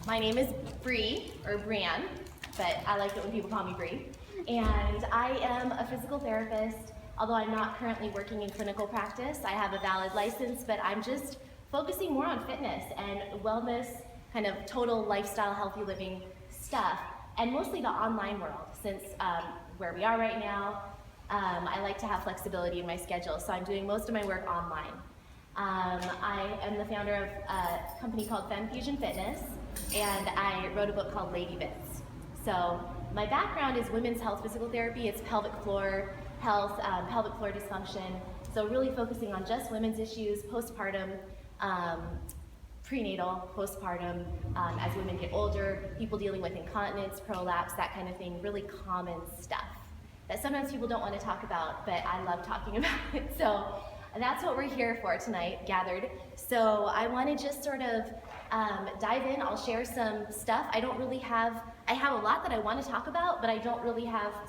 My name is Bree, or Brianne, but I like it when people call me Bree. And I am a physical therapist. Although I'm not currently working in clinical practice, I have a valid license, but I'm just focusing more on fitness and wellness, kind of total lifestyle, healthy living stuff, and mostly the online world, since where we are right now, I like to have flexibility in my schedule, so I'm doing most of my work online. I am the founder of a company called Fusion Fitness, and I wrote a book called Lady Bits. So my background is women's health physical therapy. It's pelvic floor health, pelvic floor dysfunction. So really focusing on just women's issues, postpartum, prenatal, postpartum, as women get older, people dealing with incontinence, prolapse, that kind of thing, really common stuff that sometimes people don't want to talk about, but I love talking about it. So that's what we're here for tonight, gathered. So I want to just sort of dive in. I'll share some stuff. I have a lot that I want to talk about, but I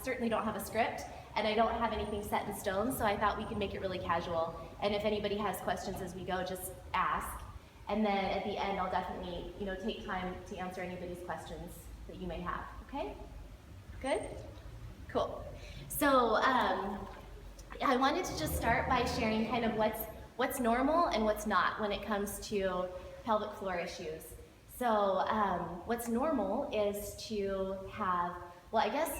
certainly don't have a script, and I don't have anything set in stone, so I thought we could make it really casual. And if anybody has questions as we go, just ask. And then at the end, I'll definitely, take time to answer anybody's questions that you may have, okay? Good? Cool. So, I wanted to just start by sharing kind of what's normal and what's not when it comes to pelvic floor issues. So what's normal is to have, well, I guess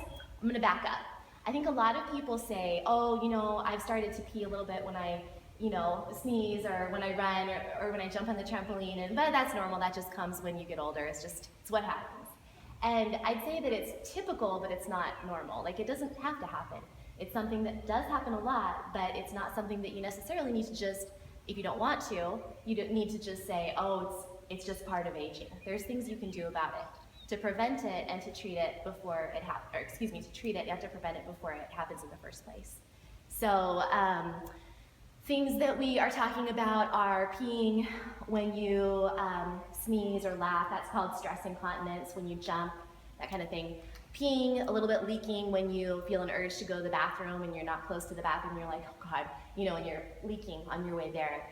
I'm gonna back up. I think a lot of people say, oh, I've started to pee a little bit when I, sneeze or when I run or when I jump on the trampoline, but that's normal, that just comes when you get older, it's what happens. And I'd say that it's typical, but it's not normal. Like, it doesn't have to happen. It's something that does happen a lot, but it's not something that you necessarily need to just, if you don't want to, you don't need to just say, oh, it's just part of aging. There's things you can do about it to prevent it and to treat it before it happens, to treat it and to prevent it before it happens in the first place. So things that we are talking about are peeing when you sneeze or laugh. That's called stress incontinence, when you jump, that kind of thing. Peeing, a little bit leaking when you feel an urge to go to the bathroom and you're not close to the bathroom, you're like, oh God, and you're leaking on your way there.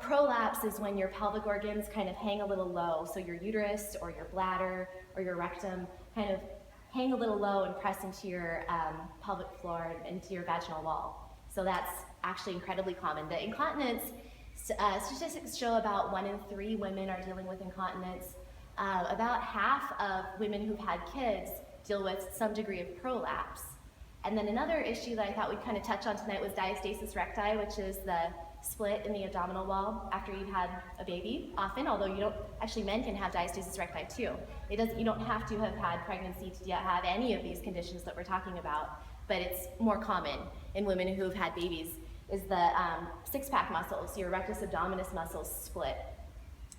Prolapse is when your pelvic organs kind of hang a little low, so your uterus or your bladder or your rectum kind of hang a little low and press into your pelvic floor, into your vaginal wall. So that's actually incredibly common. The incontinence, statistics show about 1 in 3 women are dealing with incontinence. About half of women who've had kids deal with some degree of prolapse. And then another issue that I thought we'd kind of touch on tonight was Diastasis Recti, which is the split in the abdominal wall after you've had a baby, often, although men can have Diastasis Recti too. You don't have to have had pregnancy to have any of these conditions that we're talking about, but it's more common in women who've had babies, is the six-pack muscles, your rectus abdominis muscles split.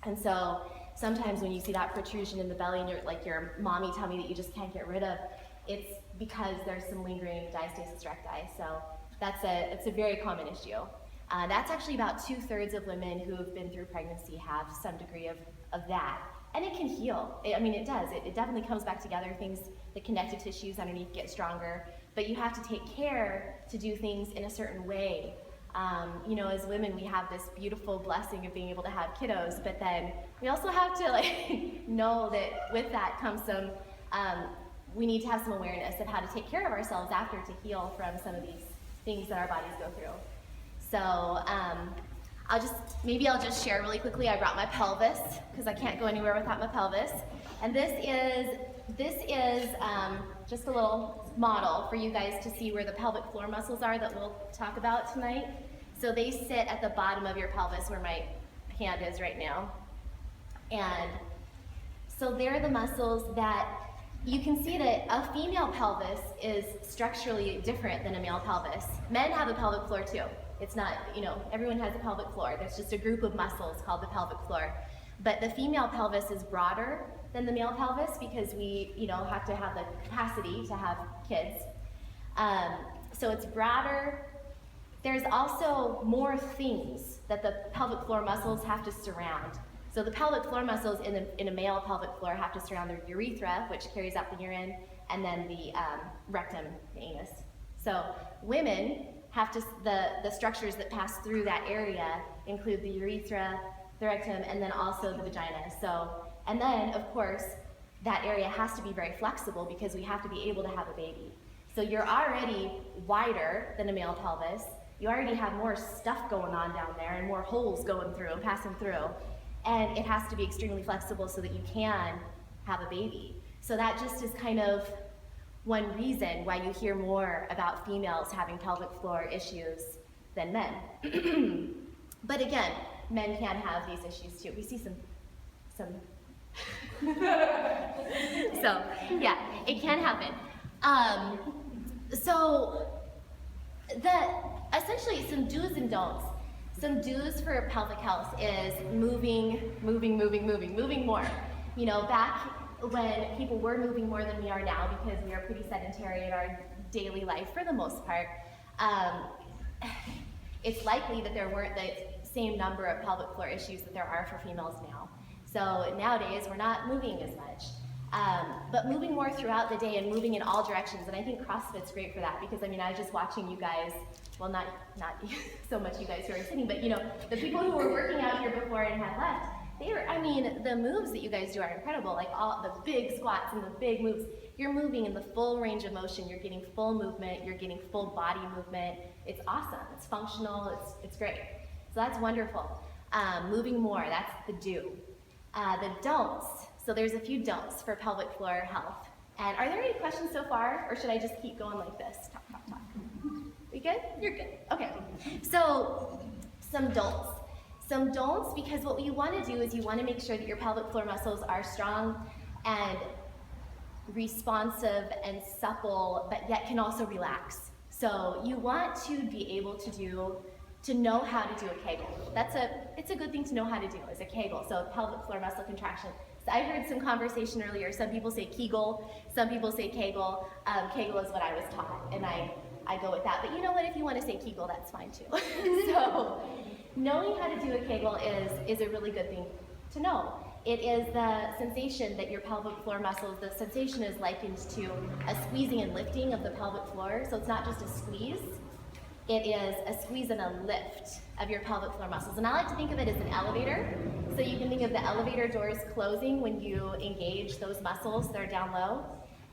And so sometimes when you see that protrusion in the belly and your mommy tummy that you just can't get rid of, it's because there's some lingering Diastasis Recti. So it's a very common issue. That's actually about 2/3 of women who have been through pregnancy have some degree of that. And it can heal. It does. It definitely comes back together. The connective tissues underneath get stronger. But you have to take care to do things in a certain way. As women, we have this beautiful blessing of being able to have kiddos, but then we also have to know that with that comes some, we need to have some awareness of how to take care of ourselves after to heal from some of these things that our bodies go through. So I'll just share really quickly. I brought my pelvis because I can't go anywhere without my pelvis. And this is just a little model for you guys to see where the pelvic floor muscles are that we'll talk about tonight. So they sit at the bottom of your pelvis where my hand is right now. And so they're the muscles that you can see that a female pelvis is structurally different than a male pelvis. Men have a pelvic floor too. It's not, everyone has a pelvic floor. There's just a group of muscles called the pelvic floor. But the female pelvis is broader than the male pelvis because we, have to have the capacity to have kids. So it's broader. There's also more things that the pelvic floor muscles have to surround. So the pelvic floor muscles in a male pelvic floor have to surround the urethra, which carries out the urine, and then the rectum, the anus. So women have to, the structures that pass through that area include the urethra, the rectum, and then also the vagina. So, and then of course, that area has to be very flexible because we have to be able to have a baby. So you're already wider than a male pelvis. You already have more stuff going on down there and more holes going through and passing through. And it has to be extremely flexible so that you can have a baby. So that just is kind of one reason why you hear more about females having pelvic floor issues than men. But again, men can have these issues too. We see some so yeah, it can happen. So essentially some do's and don'ts. Some do's for pelvic health is moving more. You know, back when people were moving more than we are now, because we are pretty sedentary in our daily life for the most part, it's likely that there weren't the same number of pelvic floor issues that there are for females now. So nowadays, we're not moving as much. But moving more throughout the day and moving in all directions, and I think CrossFit's great for that, because I mean, I was just watching you guys, well, not so much you guys who are sitting, but you know, the people who were working out here before and had left, I mean, the moves that you guys do are incredible, like all the big squats and the big moves. You're moving in the full range of motion, you're getting full movement, you're getting full body movement. It's awesome, it's functional, it's great. So that's wonderful. Moving more, that's the do. The don'ts, so there's a few don'ts for pelvic floor health. And are there any questions so far, or should I just keep going like this? Talk. We good? You're good. Okay. So some don'ts. Some don'ts, because what you want to do is you want to make sure that your pelvic floor muscles are strong and responsive and supple, but yet can also relax. So you want to be able to know how to do a Kegel. It's a good thing to know how to do is a Kegel, so pelvic floor muscle contraction. So I heard some conversation earlier, some people say Kegel, some people say Kegel. Kegel is what I was taught, and I go with that. But you know what, if you want to say Kegel, that's fine too. So knowing how to do a Kegel is a really good thing to know. It is the sensation that your pelvic floor muscles, the sensation is likened to a squeezing and lifting of the pelvic floor. So it's not just a squeeze, it is a squeeze and a lift of your pelvic floor muscles. And I like to think of it as an elevator. So you can think of the elevator doors closing when you engage those muscles that are down low.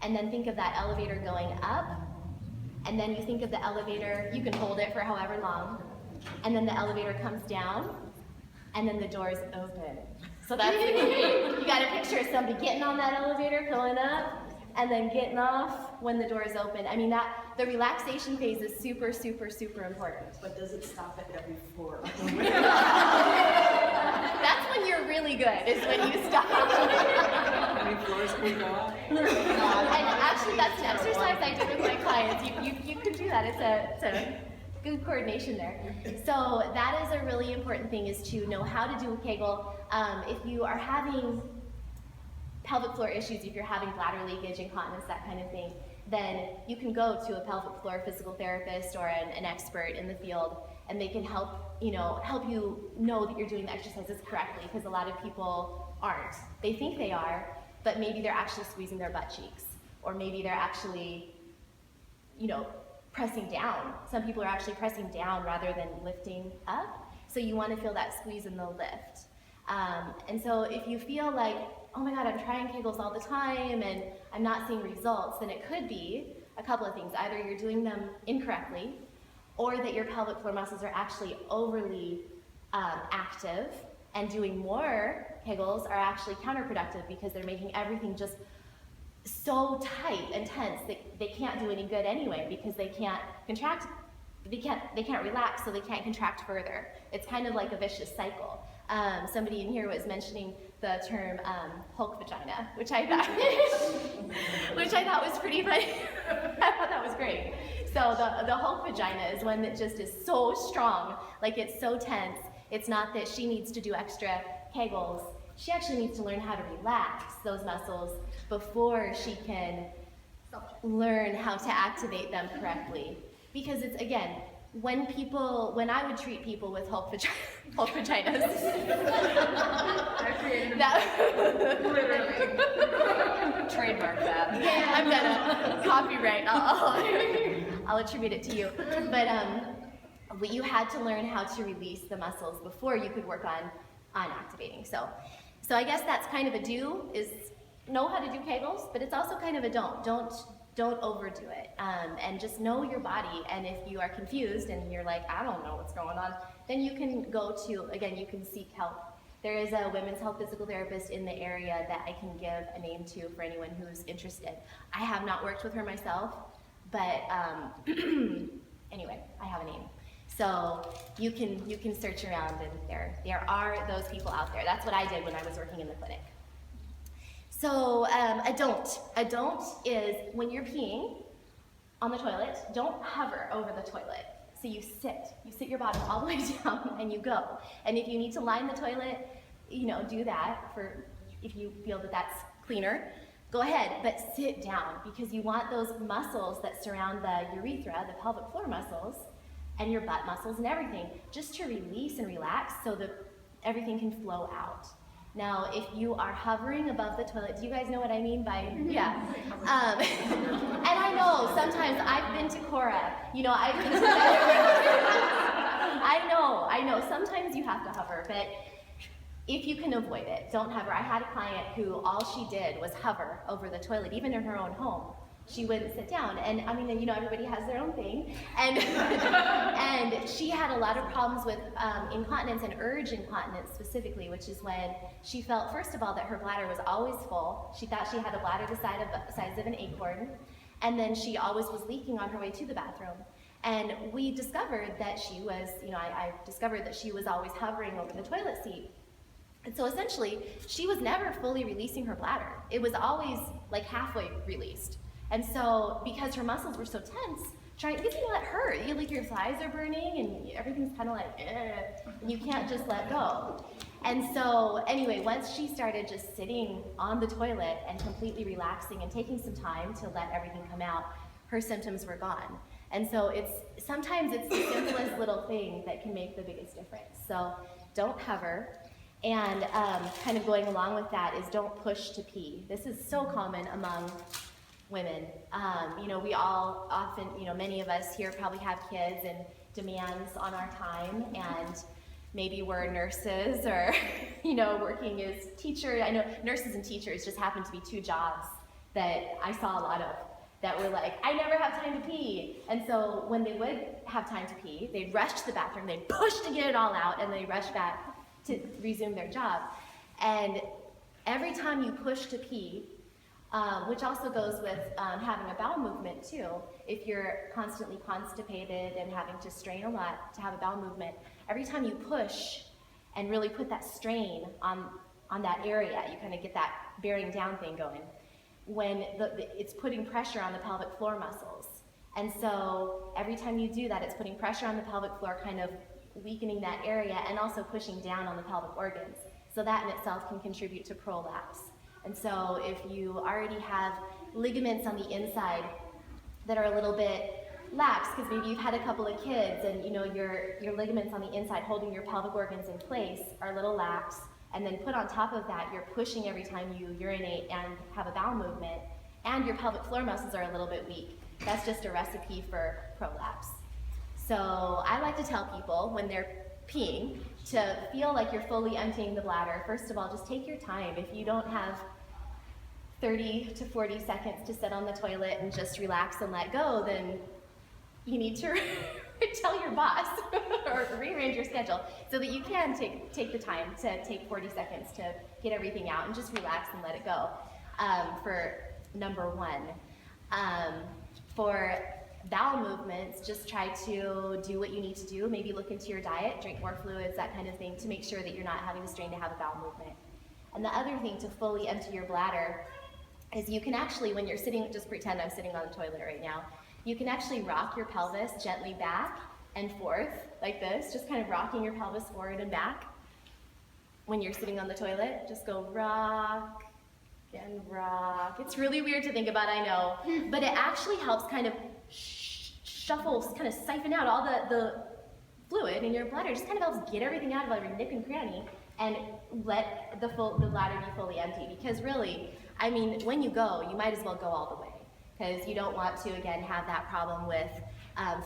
And then think of that elevator going up. And then you think of the elevator, you can hold it for however long. And then the elevator comes down. And then the doors open. So that's the key. You got a picture of somebody getting on that elevator, going up, and then getting off when the doors open. I mean, the relaxation phase is super, super, super important. But does it stop at every floor? That's when you're really good, is when you stop. How many floors can we go on? And actually, that's an exercise I did with my clients. You could do that. It's a good coordination there. So that is a really important thing, is to know how to do a Kegel. If you are having pelvic floor issues, if you're having bladder leakage, incontinence, that kind of thing, then you can go to a pelvic floor physical therapist or an expert in the field, and they can help you know that you're doing the exercises correctly, because a lot of people aren't. They think they are, but maybe they're actually squeezing their butt cheeks, or maybe they're actually, pressing down. Some people are actually pressing down rather than lifting up. So you want to feel that squeeze and the lift. And so if you feel like, oh my God, I'm trying Kegels all the time and I'm not seeing results, then it could be a couple of things. Either you're doing them incorrectly, or that your pelvic floor muscles are actually overly active, and doing more Kegels are actually counterproductive, because they're making everything just so tight and tense that they can't do any good anyway, because they can't contract, they can't relax, so they can't contract further. It's kind of like a vicious cycle. Somebody in here was mentioning the term Hulk vagina, which I thought was pretty funny. I thought that was great. So the Hulk vagina is one that just is so strong, like it's so tense. It's not that she needs to do extra Kegels. She actually needs to learn how to relax those muscles before she can learn how to activate them correctly. Because it's, again, when I would treat people with Hulk vaginas, Literally. Trademark that. Yeah, I'm gonna copyright. I'll attribute it to you. But you had to learn how to release the muscles before you could work on unactivating. So I guess that's kind of a do, is know how to do Kegels, but it's also kind of a don't. Don't overdo it, and just know your body. And if you are confused and you're like, I don't know what's going on, then you can go to, again, you can seek help. There is a women's health physical therapist in the area that I can give a name to for anyone who's interested. I have not worked with her myself, but anyway, I have a name. So you can search around, and there are those people out there. That's what I did when I was working in the clinic. So a don't is when you're peeing on the toilet, don't hover over the toilet. So you sit your bottom all the way down and you go. And if you need to line the toilet, do that for, if you feel that that's cleaner, go ahead, but sit down, because you want those muscles that surround the urethra, the pelvic floor muscles, and your butt muscles and everything, just to release and relax so that everything can flow out. Now, if you are hovering above the toilet, do you guys know what I mean by, yeah. And I know, sometimes I've been to Cora, I know, sometimes you have to hover, but if you can avoid it, don't hover. I had a client who all she did was hover over the toilet, even in her own home. She wouldn't sit down, and I mean, everybody has their own thing, and and she had a lot of problems with incontinence and urge incontinence specifically, which is when she felt, first of all, that her bladder was always full. She thought she had a bladder the size of an acorn, and then she always was leaking on her way to the bathroom. And we discovered that she was, I discovered that she was always hovering over the toilet seat. And so essentially, she was never fully releasing her bladder. It was always like halfway released. And so, because her muscles were so tense, because that hurt. Your thighs are burning and everything's kind of like, and you can't just let go. And so, anyway, once she started just sitting on the toilet and completely relaxing and taking some time to let everything come out, her symptoms were gone. And so sometimes it's the simplest little thing that can make the biggest difference. So don't hover. And kind of going along with that is don't push to pee. This is so common among women. We all often, many of us here probably have kids and demands on our time, and maybe we're nurses or, working as teachers. I know nurses and teachers just happen to be two jobs that I saw a lot of, that were like, I never have time to pee. And so when they would have time to pee, they'd rush to the bathroom, they'd push to get it all out, and they'd rush back to resume their job. And every time you push to pee, which also goes with having a bowel movement too. If you're constantly constipated and having to strain a lot to have a bowel movement, every time you push and really put that strain on that area, you kind of get that bearing down thing going. When it's putting pressure on the pelvic floor muscles. And so every time you do that, it's putting pressure on the pelvic floor, kind of weakening that area, and also pushing down on the pelvic organs. So that in itself can contribute to prolapse. And so if you already have ligaments on the inside that are a little bit lax, because maybe you've had a couple of kids and your ligaments on the inside holding your pelvic organs in place are a little lax, and then put on top of that, you're pushing every time you urinate and have a bowel movement, and your pelvic floor muscles are a little bit weak, that's just a recipe for prolapse. So I like to tell people when they're peeing to feel like you're fully emptying the bladder. First of all, just take your time. If you don't have 30 to 40 seconds to sit on the toilet and just relax and let go, then you need to tell your boss or rearrange your schedule so that you can take the time to take 40 seconds to get everything out and just relax and let it go, for number one. For bowel movements, just try to do what you need to do. Maybe look into your diet, drink more fluids, that kind of thing, to make sure that you're not having to strain to have a bowel movement. And the other thing to fully empty your bladder is you can actually, when you're sitting, just pretend I'm sitting on the toilet right now, you can actually rock your pelvis gently back and forth like this, just kind of rocking your pelvis forward and back. When you're sitting on the toilet, just go rock and rock. It's really weird to think about, I know, but it actually helps kind of shuffle, kind of siphon out all the fluid in your bladder. It just kind of helps get everything out of every nook and cranny and let the bladder be fully empty. Because really, I mean, when you go, you might as well go all the way, because you don't want to, again, have that problem with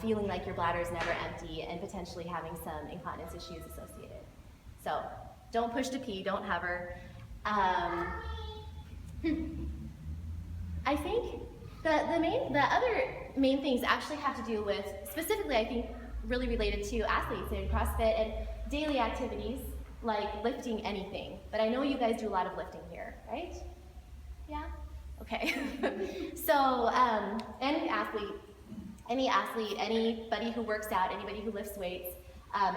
feeling like your bladder is never empty and potentially having some incontinence issues associated. So Don't push to pee, don't hover. I think the other main things actually have to do with, specifically I think really related to athletes in CrossFit and daily activities like lifting anything. But I know you guys do a lot of lifting here, right? Yeah? Okay. So any athlete, anybody who works out, anybody who lifts weights,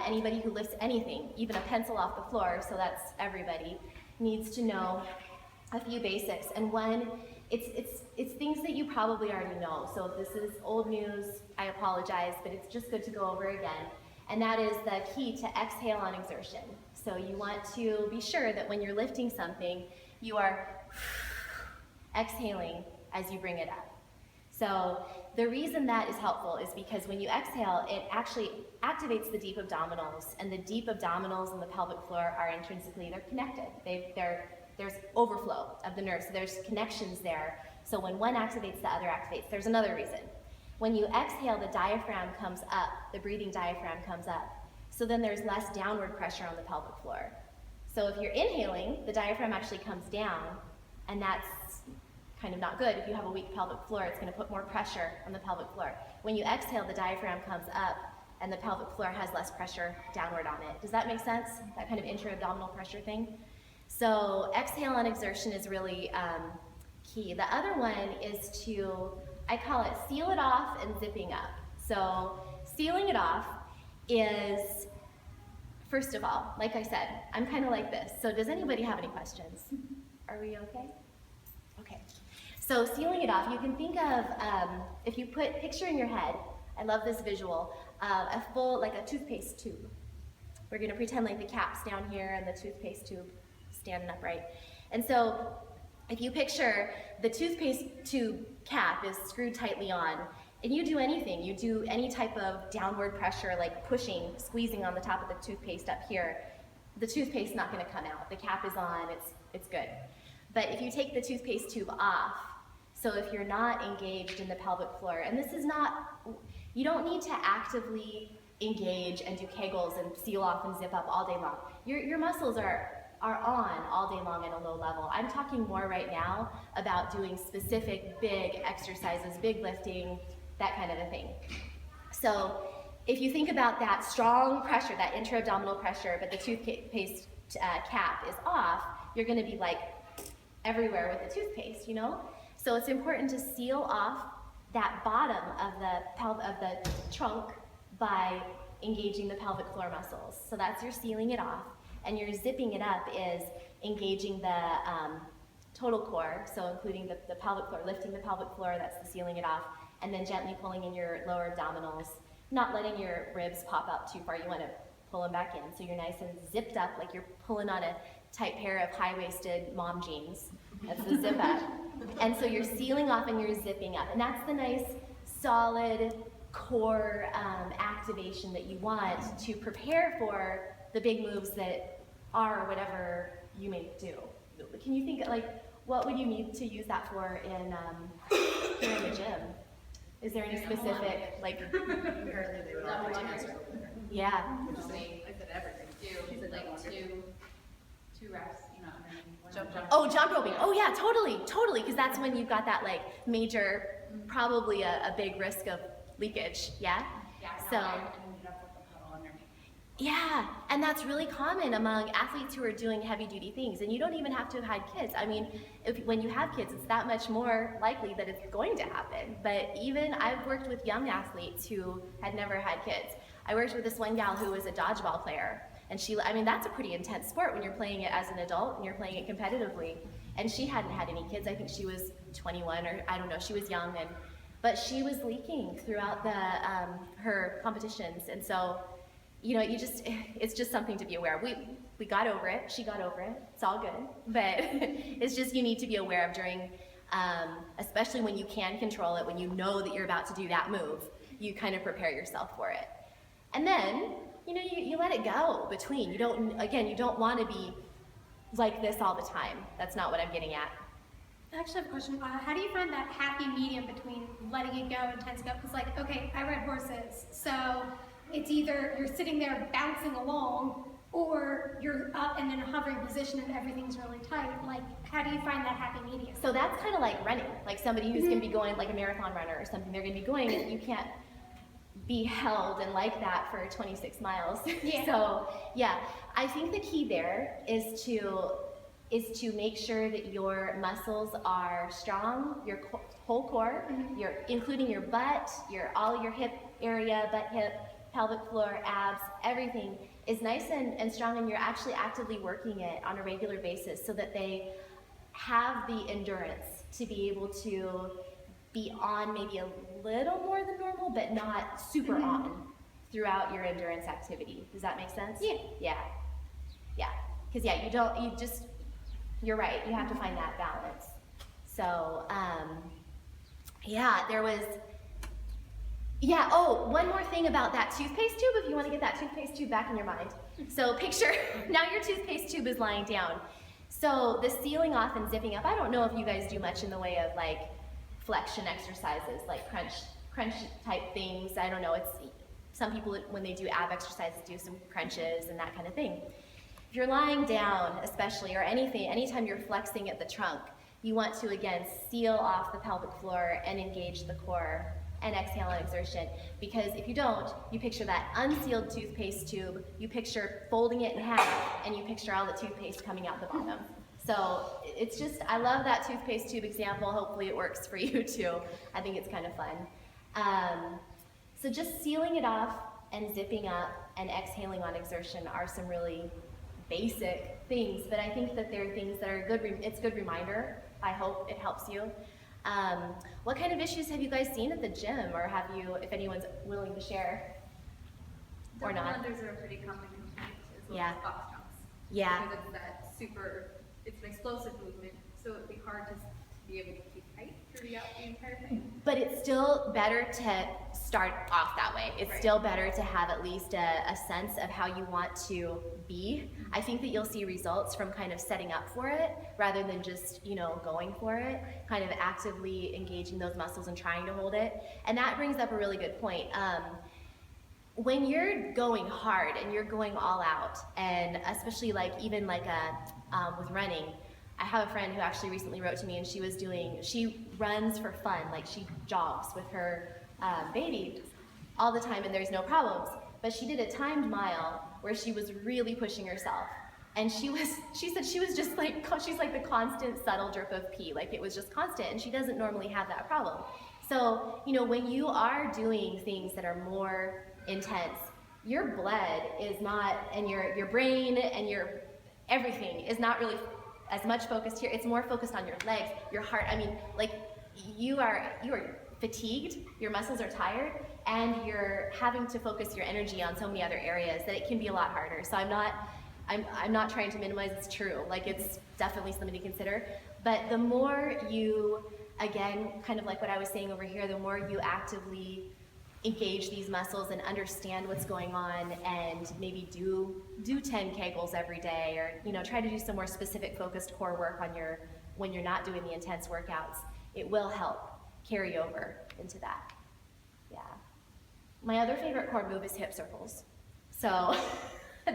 anybody who lifts anything, even a pencil off the floor, so that's everybody, needs to know a few basics. And one, it's things that you probably already know. So if this is old news, I apologize, but it's just good to go over again. And that is the key to exhale on exertion. So you want to be sure that when you're lifting something, you are exhaling as you bring it up. So the reason that is helpful is because when you exhale, it actually activates the deep abdominals, and the deep abdominals and the pelvic floor are intrinsically, they're connected. There's overflow of the nerves, so there's connections there. So when one activates, the other activates. There's another reason. When you exhale, the diaphragm comes up, the breathing diaphragm comes up. So then there's less downward pressure on the pelvic floor. So if you're inhaling, the diaphragm actually comes down, and that's kind of not good. If you have a weak pelvic floor, it's going to put more pressure on the pelvic floor. When you exhale, the diaphragm comes up, and the pelvic floor has less pressure downward on it. Does that make sense? That kind of intra-abdominal pressure thing? So exhale on exertion is really key. The other one is to, I call it seal it off and zipping up. So sealing it off is, first of all, like I said, I'm kind of like this. So does anybody have any questions? Are we okay? Okay. So sealing it off, you can think of, if you picture in your head, I love this visual, a full, like a toothpaste tube. We're going to pretend like the cap's down here and the toothpaste tube standing upright. And so if you picture the toothpaste tube cap is screwed tightly on, and you do anything, you do any type of downward pressure, like pushing, squeezing on the top of the toothpaste up here, the toothpaste is not going to come out. The cap is on, it's good. But if you take the toothpaste tube off, so if you're not engaged in the pelvic floor, and this is not, you don't need to actively engage and do Kegels and seal off and zip up all day long. Your muscles are on all day long at a low level. I'm talking more right now about doing specific big exercises, big lifting, that kind of a thing. So if you think about that strong pressure, that intra-abdominal pressure, but the toothpaste cap is off, you're going to be like everywhere with the toothpaste, you know? So it's important to seal off that bottom of the trunk by engaging the pelvic floor muscles. So that's your sealing it off. And your zipping it up is engaging the total core, so including the pelvic floor, lifting the pelvic floor, that's the sealing it off, and then gently pulling in your lower abdominals, not letting your ribs pop up too far. You want to pull them back in so you're nice and zipped up, like you're pulling on a tight pair of high-waisted mom jeans. That's the zip up. And so you're sealing off and you're zipping up. And that's the nice, solid core activation that you want to prepare for the big moves that are whatever you may do. Can you think, like, what would you need to use that for in here in the gym? Is there any specific, like, yeah. I did everything. Two reps, you know, underneath. Jump. Oh, jump roping. Oh yeah, totally, because that's when you've got that like major, probably a big risk of leakage, yeah? Yeah, so, I ended up with a puddle underneath. Yeah, and that's really common among athletes who are doing heavy duty things, and you don't even have to have had kids. I mean, when you have kids, it's that much more likely that it's going to happen. But even I've worked with young athletes who had never had kids. I worked with this one gal who was a dodgeball player, and I mean, that's a pretty intense sport when you're playing it as an adult and you're playing it competitively. And she hadn't had any kids. I think she was 21 or I don't know, she was young, but she was leaking throughout her competitions. And so, you know, it's just something to be aware of. We got over it, she got over it, it's all good. But it's just you need to be aware of during, especially when you can control it, when you know that you're about to do that move, you kind of prepare yourself for it. And then, you know, you let it go between. You don't want to be like this all the time. That's not what I'm getting at. I actually have a question. How do you find that happy medium between letting it go and tense go? Because, like, okay, I ride horses, so it's either you're sitting there bouncing along, or you're up and in a hovering position and everything's really tight. Like, how do you find that happy medium? So that's kind of like running, like somebody who's going to be going, like a marathon runner or something, they're going to be going, and you can't be held and like that for 26 miles. Yeah. So yeah, I think the key there is to make sure that your muscles are strong, your whole core, including your butt, all your hip area, butt, hip, pelvic floor, abs, everything is nice and strong, and you're actually actively working it on a regular basis so that they have the endurance to be able to be on maybe a little more than normal, but not super on throughout your endurance activity. Does that make sense? Yeah. Yeah. Yeah. Because you're right, you have to find that balance. So, one more thing about that toothpaste tube, if you want to get that toothpaste tube back in your mind. So picture, now your toothpaste tube is lying down. So the sealing off and zipping up, I don't know if you guys do much in the way of like flexion exercises, like crunch type things. I don't know, some people when they do ab exercises do some crunches and that kind of thing. If you're lying down especially, or anytime you're flexing at the trunk, you want to again seal off the pelvic floor and engage the core and exhale on exertion, because if you don't, you picture that unsealed toothpaste tube, you picture folding it in half, and you picture all the toothpaste coming out the bottom. So it's just, I love that toothpaste tube example. Hopefully it works for you too. I think it's kind of fun. So just sealing it off and zipping up and exhaling on exertion are some really basic things, but I think that they're things that are it's a good reminder. I hope it helps you. What kind of issues have you guys seen at the gym, or have you, if anyone's willing to share? Or not? Double unders are a pretty common complaint, as well Yeah. as box jumps. Yeah. Because it's an explosive movement, so it'd be hard to be able to keep tight throughout the entire thing. But it's still better to start off that way. It's Right. still better to have at least a sense of how you want to be. I think that you'll see results from kind of setting up for it rather than just, going for it, kind of actively engaging those muscles and trying to hold it. And that brings up a really good point. When you're going hard and you're going all out, and especially with running, I have a friend who actually recently wrote to me, and she runs for fun, like she jogs with her baby all the time and there's no problems. But she did a timed mile where she was really pushing herself. And she said she was just like, she's like the constant subtle drip of pee, like it was just constant, and she doesn't normally have that problem. So, when you are doing things that are more intense, your blood is not, and your brain and your everything is not really as much focused here. It's more focused on your legs, your heart. I mean, like you are fatigued, your muscles are tired, and you're having to focus your energy on so many other areas that it can be a lot harder. So I'm not trying to minimize, it's true. Like it's definitely something to consider. But the more you, again, kind of like what I was saying over here, the more you actively engage these muscles and understand what's going on, and maybe do 10 Kegels every day, or try to do some more specific focused core work when you're not doing the intense workouts, it will help carry over into that. Yeah. My other favorite core move is hip circles. So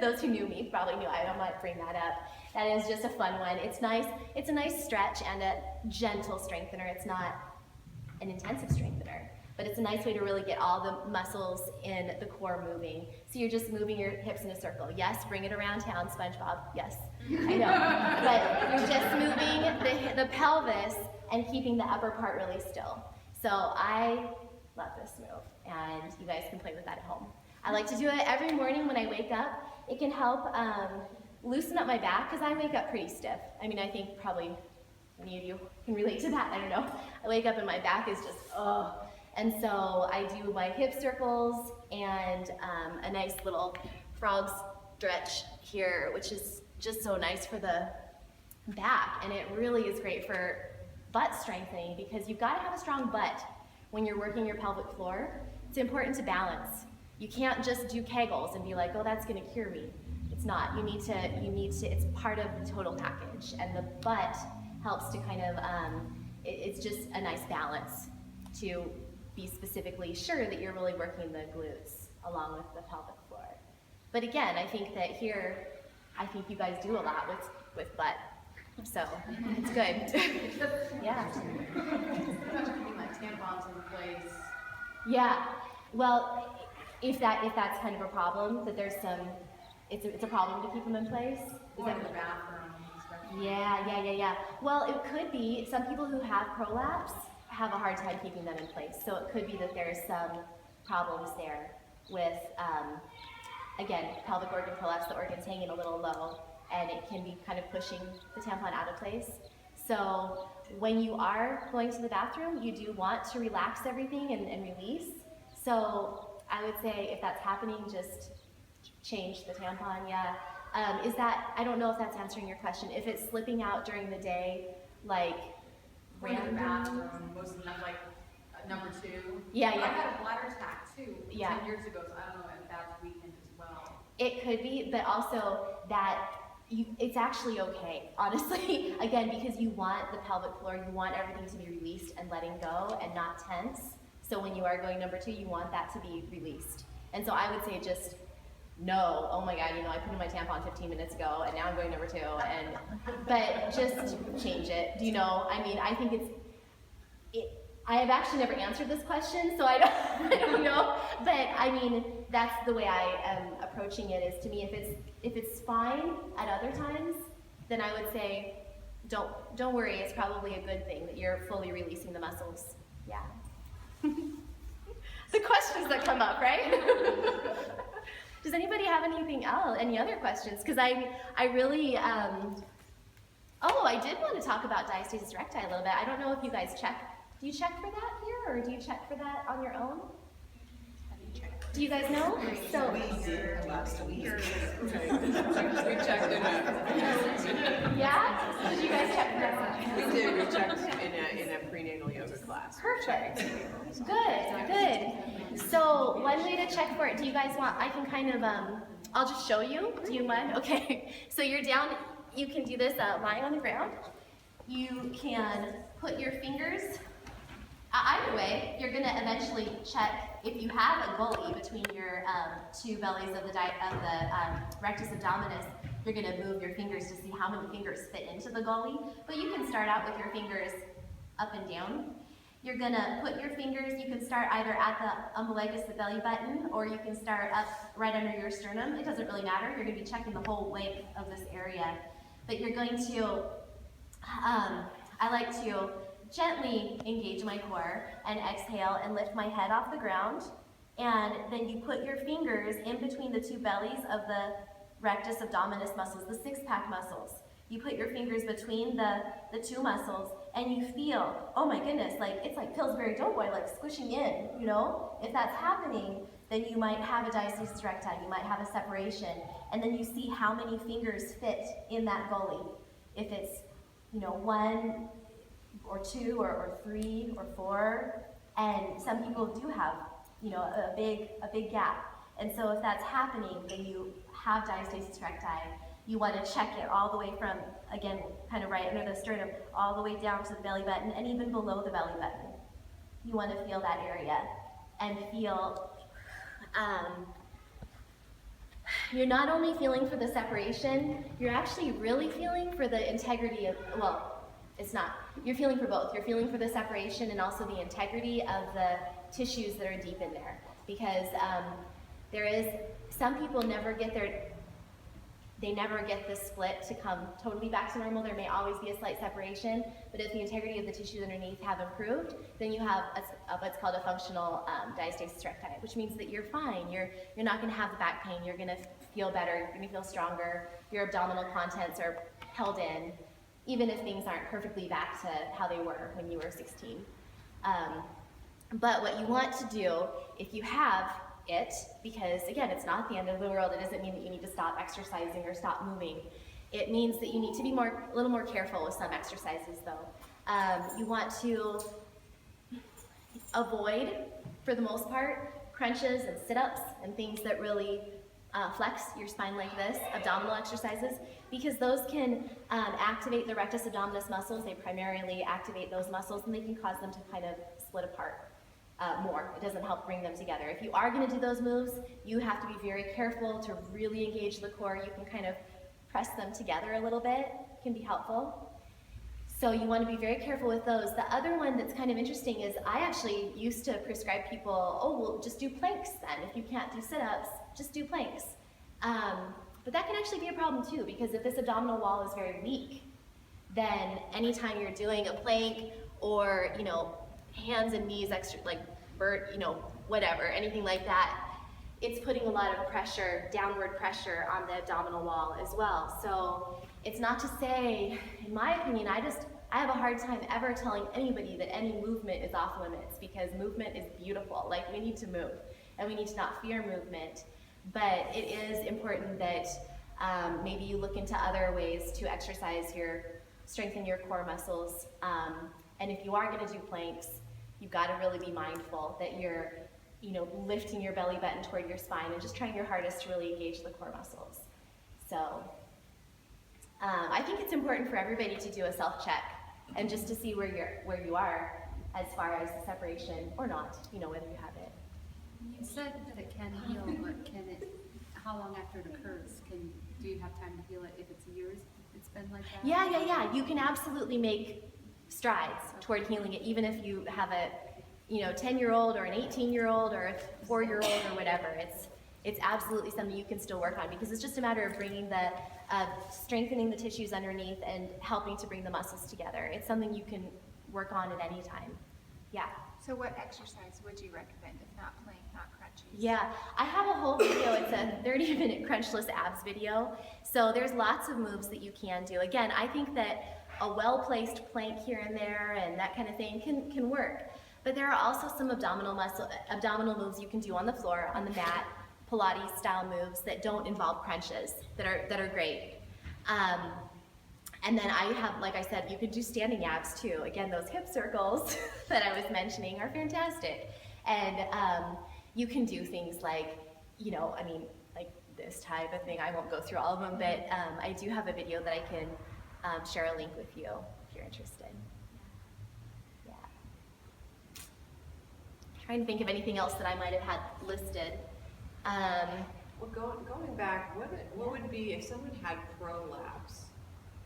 those who knew me probably knew I might bring that up. That is just a fun one. It's nice. It's a nice stretch and a gentle strengthener. It's not an intensive strengthener, but it's a nice way to really get all the muscles in the core moving. So you're just moving your hips in a circle. Yes, bring it around town, SpongeBob. Yes, I know. But you're just moving the pelvis and keeping the upper part really still. So I love this move, and you guys can play with that at home. I like to do it every morning when I wake up. It can help loosen up my back, because I wake up pretty stiff. I mean, I think probably many of you can relate to that. I don't know. I wake up and my back is just, ugh. And so I do my hip circles and a nice little frog stretch here, which is just so nice for the back. And it really is great for butt strengthening, because you've got to have a strong butt when you're working your pelvic floor. It's important to balance. You can't just do Kegels and be like, oh, that's going to cure me. It's not. You need to, it's part of the total package. And the butt helps to kind of, it's just a nice balance to be specifically sure that you're really working the glutes along with the pelvic floor. But again, I think that here, I think you guys do a lot with butt. So it's good. Yeah. Keeping like tampons in place. Yeah. Well, if that's kind of a problem, that there's some, it's a problem to keep them in place. Or in the bathroom, especially. Yeah. Well, it could be some people who have prolapse have a hard time keeping them in place. So it could be that there's some problems there with, again, pelvic organ prolapse. The organ's hanging a little low, and it can be kind of pushing the tampon out of place. So when you are going to the bathroom, you do want to relax everything and release. So I would say if that's happening, just change the tampon, yeah. Is that, I don't know if that's answering your question. If it's slipping out during the day, like Or in the random. bathroom, most of them like number 2. Yeah. I had a bladder tack too, Yeah. 10 years ago, so I don't know if that's weakened as well. It could be, but also that it's actually okay, honestly. Again, because you want the pelvic floor, you want everything to be released and letting go and not tense. So when you are going number 2, you want that to be released. And so I would say just no, oh my God, I put in my tampon 15 minutes ago and now I'm going number 2, but just change it. I think I have actually never answered this question, so I don't know, but that's the way I am approaching it. Is to me, if it's fine at other times, then I would say don't worry, it's probably a good thing that you're fully releasing the muscles. Yeah. The questions that come up, right? Does anybody have anything else, any other questions? Because I really, I did want to talk about diastasis recti a little bit. I don't know if you guys check. Do you check for that here, or do you check for that on your own? Do you guys know? So We did last week. We checked it out. yeah, did you guys check for that? We did, we checked in a prenatal yoga class. Perfect. Good. So one way to check for it. Do you guys want? I can kind of I'll just show you. Do you mind? Okay. So you're down. You can do this lying on the ground. You can put your fingers. Either way, you're going to eventually check if you have a gully between your 2 bellies of the rectus abdominis. You're going to move your fingers to see how many fingers fit into the gully. But you can start out with your fingers up and down. You're going to put your fingers, you can start either at the umbilicus, the belly button, or you can start up right under your sternum. It doesn't really matter. You're going to be checking the whole length of this area. But you're going to, I like to gently engage my core and exhale and lift my head off the ground. And then you put your fingers in between the 2 bellies of the rectus abdominis muscles, the 6-pack muscles. You put your fingers between the 2 muscles and you feel, oh my goodness, it's like Pillsbury Doughboy, squishing in, If that's happening, then you might have a diastasis recti, you might have a separation, and then you see how many fingers fit in that gully. If it's, 1 or 2 or 3 or 4, and some people do have, a big gap. And so if that's happening, then you have diastasis recti. You want to check it all the way from, again, kind of right under the sternum, all the way down to the belly button, and even below the belly button. You want to feel that area and feel, you're not only feeling for the separation, you're actually really feeling for the integrity of, it's not. You're feeling for both. You're feeling for the separation and also the integrity of the tissues that are deep in there. Because some people never get the split to come totally back to normal. There may always be a slight separation, but if the integrity of the tissues underneath have improved, then you have what's called a functional diastasis recti, which means that you're fine. You're not going to have the back pain. You're going to feel better. You're going to feel stronger. Your abdominal contents are held in, even if things aren't perfectly back to how they were when you were 16. But what you want to do, if you have it, because again, it's not the end of the world. It doesn't mean that you need to stop exercising or stop moving. It means that you need to be a little more careful with some exercises, though. You want to avoid, for the most part, crunches and sit-ups and things that really flex your spine like this, abdominal exercises, because those can activate the rectus abdominis muscles. They primarily activate those muscles, and they can cause them to kind of split apart. more. It doesn't help bring them together. If you are going to do those moves, you have to be very careful to really engage the core. You can kind of press them together a little bit, can be helpful. So you want to be very careful with those. The other one that's kind of interesting is I actually used to prescribe people, oh, well, just do planks then. If you can't do sit-ups, just do planks. But that can actually be a problem too, because if this abdominal wall is very weak, then anytime you're doing a plank or, you know, hands and knees, extra, like, you know, whatever, anything like that, it's putting a lot of pressure, downward pressure on the abdominal wall as well. So it's not to say, in my opinion, I have a hard time ever telling anybody that any movement is off limits, because movement is beautiful. Like, we need to move, and we need to not fear movement. But it is important that maybe you look into other ways to exercise strengthen your core muscles. And if you are going to do planks, you've got to really be mindful that you're, you know, lifting your belly button toward your spine and just trying your hardest to really engage the core muscles. So I think it's important for everybody to do a self-check and just to see where you are as far as separation or not, you know, whether you have it. You said that it can heal, but how long after it occurs? Do you have time to heal it if it's years it's been like that? Yeah. You can absolutely make strides toward healing it, even if you have a, you know, 10-year-old or an 18-year-old or a 4-year-old or whatever. It's absolutely something you can still work on, because it's just a matter of bringing strengthening the tissues underneath and helping to bring the muscles together. It's something you can work on at any time. Yeah. So what exercise would you recommend if not plank, not crunches? Yeah, I have a whole video. It's a 30-minute crunchless abs video. So there's lots of moves that you can do. Again, I think that a well-placed plank here and there and that kind of thing can work. But there are also some abdominal moves you can do on the floor, on the mat, Pilates style moves that don't involve crunches that are great. And then I have, like I said, you could do standing abs too. Again, those hip circles that I was mentioning are fantastic. And you can do things like, you know, I mean, like this type of thing. I won't go through all of them, but I do have a video that I can share a link with you if you're interested. Yeah. Trying to think of anything else that I might have had listed. Well, going back, what would be if someone had prolapse?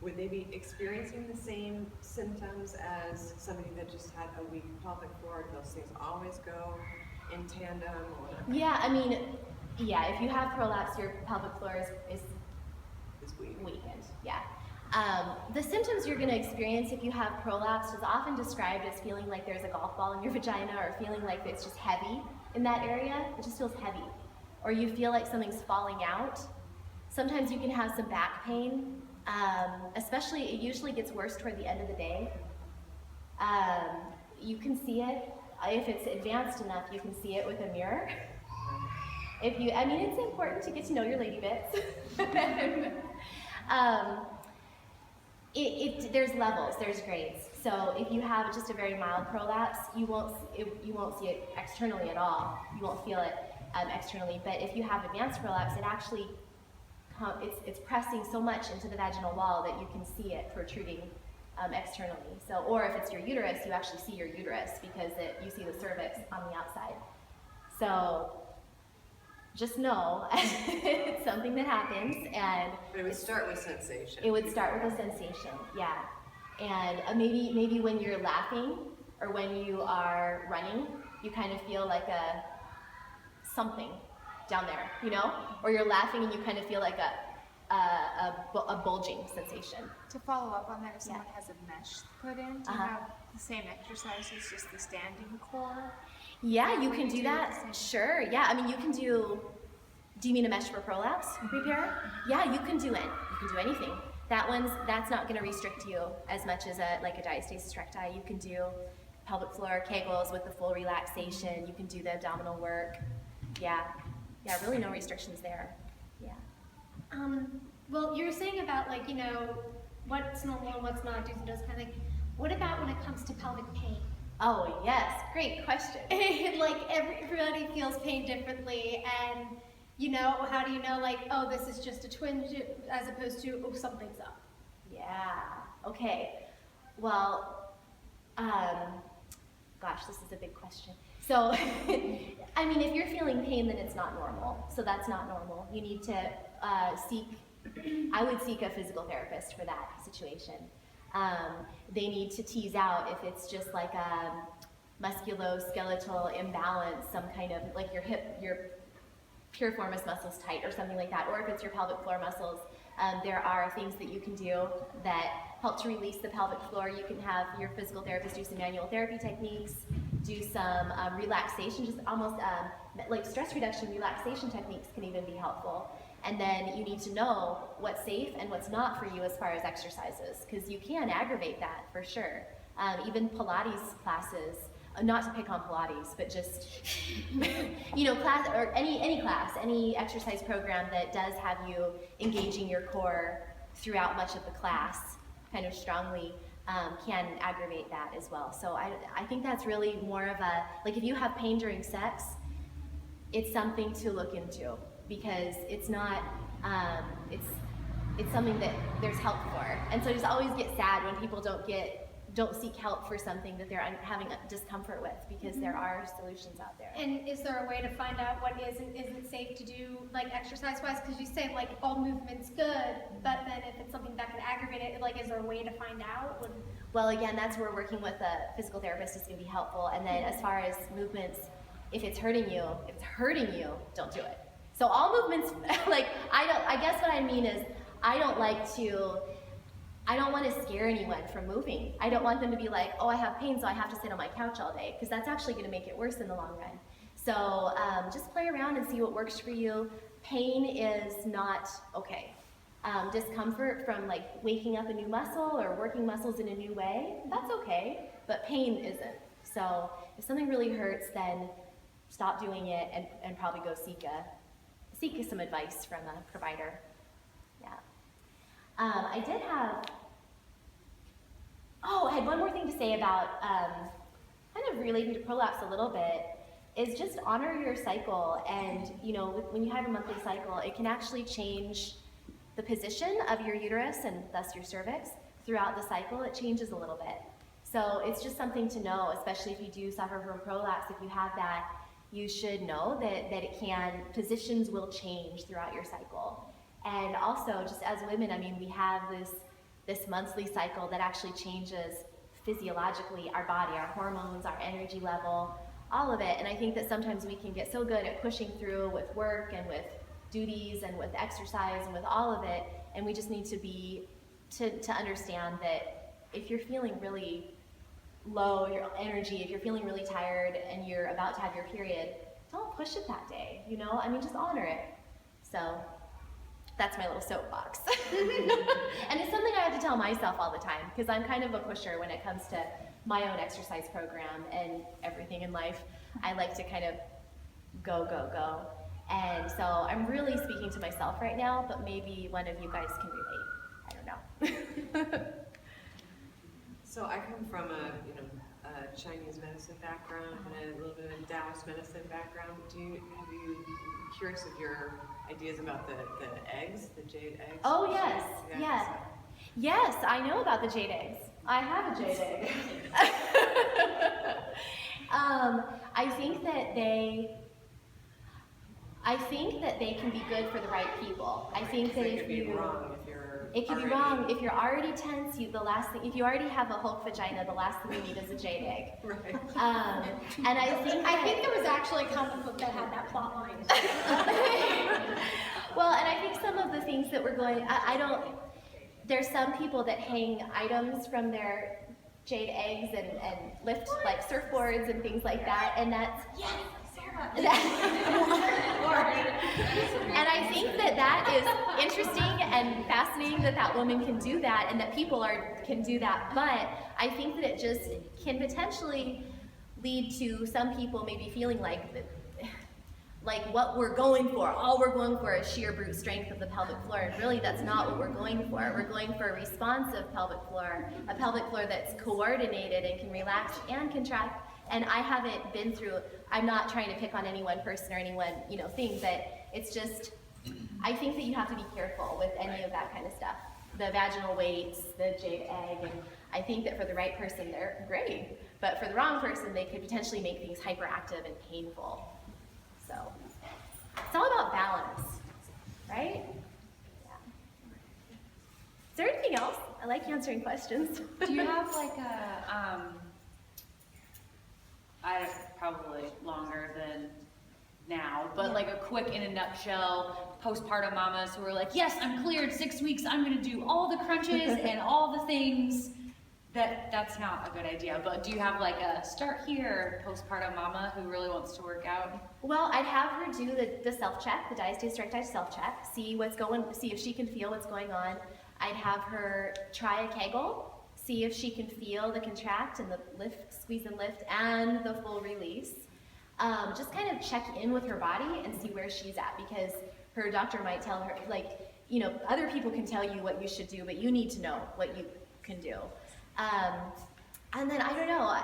Would they be experiencing the same symptoms as somebody that just had a weak pelvic floor? Do those things always go in tandem? Or? Yeah, I mean, yeah, if you have prolapse, your pelvic floor is weakened. Yeah. The symptoms you're going to experience if you have prolapse is often described as feeling like there's a golf ball in your vagina, or feeling like it's just heavy in that area. It just feels heavy. Or you feel like something's falling out. Sometimes you can have some back pain. Especially, it usually gets worse toward the end of the day. You can see it. If it's advanced enough, you can see it with a mirror. I mean, it's important to get to know your lady bits. There's levels, there's grades. So if you have just a very mild prolapse, you won't see it externally at all. You won't feel it externally. But if you have advanced prolapse, it actually it's pressing so much into the vaginal wall that you can see it protruding externally. So, or if it's your uterus, you actually see your uterus because you see the cervix on the outside. So just know it's something that happens, and But it would start with sensation. it would start with a sensation, yeah. And maybe when you're laughing or when you are running, you kind of feel like something down there, you know? Or you're laughing and you kind of feel like a bulging sensation. To follow up on that, if someone Yeah. has a mesh put in, to Uh-huh. have the same exercises, just the standing core? Yeah, you When can you do do that. the same- Sure, yeah. I mean, you can do you mean a mesh for prolapse repair? Yeah, you can do it. You can do anything. That's not going to restrict you as much as a diastasis recti. You can do pelvic floor Kegels with the full relaxation. You can do the abdominal work. Yeah, really no restrictions there. Yeah. Well, you were saying about, like, you know, what's normal and what's not, do's and don'ts kind of thing. What about when it comes to pelvic pain? Oh yes, great question. Like, everybody feels pain differently, and, you know, how do you know, like, oh, this is just a twinge as opposed to, oh, something's up? Yeah. Okay. Well, gosh, this is a big question. So, I mean, if you're feeling pain, then it's not normal. So that's not normal. You need to I would seek a physical therapist for that situation. They need to tease out if it's just like a musculoskeletal imbalance, some kind of, like your hip, your piriformis muscles tight or something like that, or if it's your pelvic floor muscles. There are things that you can do that help to release the pelvic floor. You can have your physical therapist do some manual therapy techniques, do some relaxation, just almost like stress reduction relaxation techniques can even be helpful. And then you need to know what's safe and what's not for you as far as exercises, because you can aggravate that for sure. Even Pilates classes, not to pick on Pilates, but just, you know, class, or any class, any exercise program that does have you engaging your core throughout much of the class kind of strongly can aggravate that as well. So I think that's really more of a, like if you have pain during sex, it's something to look into, because it's not, it's something that there's help for. And so I just always get sad when people don't seek help for something that they're having discomfort with, because there are solutions out there. And is there a way to find out what is and isn't safe to do, like exercise-wise? Because you say like all movement's good, but then if it's something that can aggravate it, like is there a way to find out? Well, again, that's where working with a physical therapist is going to be helpful. And then as far as movements, if it's hurting you, don't do it. So all movements, like I guess what I mean is I don't want to scare anyone from moving. I don't want them to be like, oh, I have pain, so I have to sit on my couch all day, because that's actually going to make it worse in the long run. So just play around and see what works for you. Pain is not okay. Discomfort from like waking up a new muscle or working muscles in a new way, that's okay, but pain isn't. So if something really hurts, then stop doing it and probably go seek some advice from a provider. Yeah. I had one more thing to say about kind of relating to prolapse a little bit, is just honor your cycle. And you know, when you have a monthly cycle, it can actually change the position of your uterus and thus your cervix throughout the cycle. It changes a little bit. So it's just something to know, especially if you do suffer from prolapse. If you have that, you should know that positions will change throughout your cycle. And also, just as women, I mean, we have this monthly cycle that actually changes physiologically our body, our hormones, our energy level, all of it. And I think that sometimes we can get so good at pushing through with work and with duties and with exercise and with all of it, and we just need to understand that if you're feeling really low, your energy, if you're feeling really tired and you're about to have your period, don't push it that day, you know? I mean, just honor it. So that's my little soapbox. And it's something I have to tell myself all the time, because I'm kind of a pusher when it comes to my own exercise program and everything in life. I like to kind of go, go, go. And so I'm really speaking to myself right now, but maybe one of you guys can relate. I don't know. So I come from a Chinese medicine background and a little bit of Taoist medicine background. Curious of your ideas about the eggs, the jade eggs? Oh yes, yeah. Yes, I know about the jade eggs. I have a jade egg. I think that they can be good for the right people. I think that if you it can be wrong if you're already tense. If you already have a Hulk vagina, the last thing you need is a jade egg. Right. And I think there was actually a comic book that had that plot line. Well, and I think some of the things that we're going, there's some people that hang items from their jade eggs and lift like surfboards and things like that, and that's, and I think that is interesting and fascinating that woman can do that and that people can do that, but I think that it just can potentially lead to some people maybe feeling like what we're going for, all we're going for is sheer brute strength of the pelvic floor, and really that's not what we're going for. We're going for a responsive pelvic floor, a pelvic floor that's coordinated and can relax and contract. And I haven't been through, I'm not trying to pick on any one person or any one, thing, but it's just, I think that you have to be careful with any of that kind of stuff. The vaginal weights, the jade egg, and I think that for the right person, they're great. But for the wrong person, they could potentially make things hyperactive and painful. So it's all about balance, right? Yeah. Is there anything else? I like answering questions. Do you have like a, probably longer than now, but like a quick in a nutshell, postpartum mamas who are like, yes, I'm cleared 6 weeks, I'm gonna do all the crunches and all the things, that's not a good idea, but do you have like a start here postpartum mama who really wants to work out? Well, I'd have her do the self-check, the Diastasis Recti self-check, see if she can feel what's going on. I'd have her try a Kegel, see if she can feel the contract and the lift, squeeze and lift, and the full release. Just kind of check in with her body and see where she's at, because her doctor might tell her, like, you know, other people can tell you what you should do, but you need to know what you can do. And then I don't know,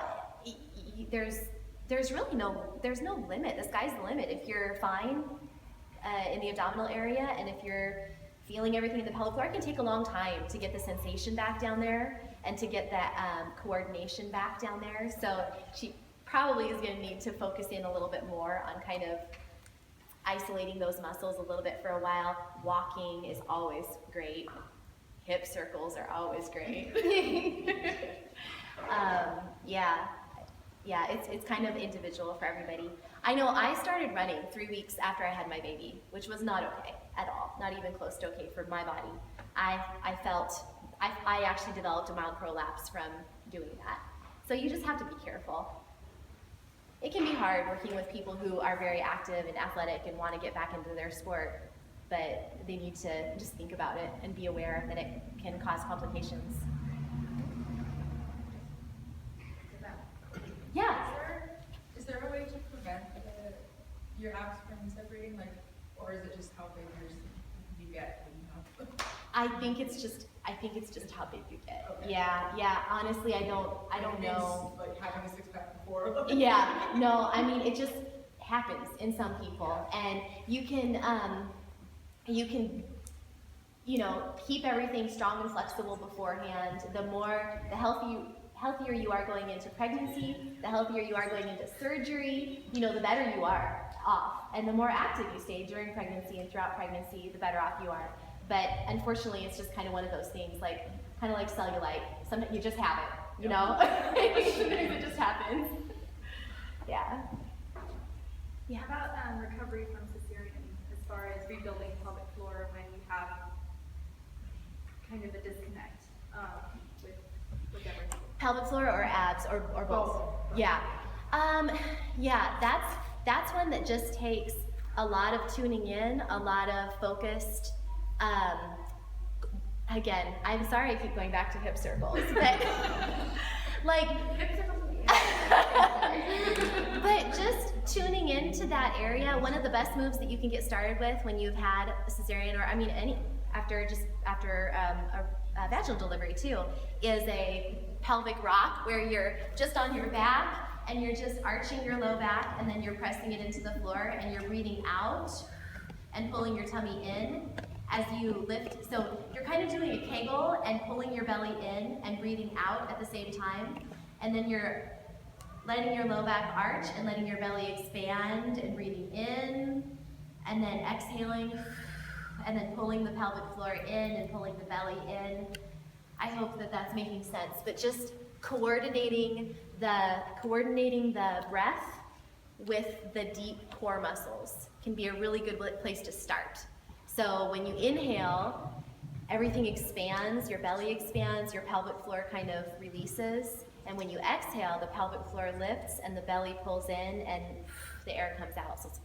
there's really no limit. The sky's the limit. If you're fine in the abdominal area, and if you're feeling everything in the pelvic floor, it can take a long time to get the sensation back down there and to get that coordination back down there. So she probably is going to need to focus in a little bit more on kind of isolating those muscles a little bit for a while. Walking is always great. Hip circles are always great. Yeah, it's kind of individual for everybody. I know I started running 3 weeks after I had my baby, which was not okay at all, not even close to okay for my body. I actually developed a mild prolapse from doing that. So you just have to be careful. It can be hard working with people who are very active and athletic and want to get back into their sport, but they need to just think about it and be aware that it can cause complications. Yeah. Is there a way to prevent your abs from separating, like, or is it just how big you get? You know? I think it's just how big you get. Okay. Yeah. Honestly, I don't know. Like having a six-pack before. Yeah. No. I mean, it just happens in some people, and you can, you know, keep everything strong and flexible beforehand. The healthier you are going into pregnancy, the healthier you are going into surgery, you know, the better you are off. And the more active you stay during pregnancy and throughout pregnancy, the better off you are. But unfortunately, it's just kind of one of those things, like, kind of like cellulite. Sometimes you just have it, you know? Sometimes it just happens. Yeah. Yeah. How about recovery from cesarean, as far as rebuilding pelvic floor when you have kind of a disconnect with everything? Pelvic floor or abs or both? Yeah. That's one that just takes a lot of tuning in, a lot of focused. Again, I'm sorry I keep going back to hip circles, but like, but just tuning into that area. One of the best moves that you can get started with when you've had a cesarean, or I mean, after a vaginal delivery too, is a pelvic rock, where you're just on your back and you're just arching your low back, and then you're pressing it into the floor, and you're breathing out and pulling your tummy in as you lift. So you're kind of doing a Kegel and pulling your belly in and breathing out at the same time, and then you're letting your low back arch and letting your belly expand and breathing in, and then exhaling, and then pulling the pelvic floor in and pulling the belly in. I hope that that's making sense, but just coordinating the breath with the deep core muscles can be a really good place to start. So when you inhale, everything expands, your belly expands, your pelvic floor kind of releases, and when you exhale, the pelvic floor lifts and the belly pulls in and the air comes out. So it's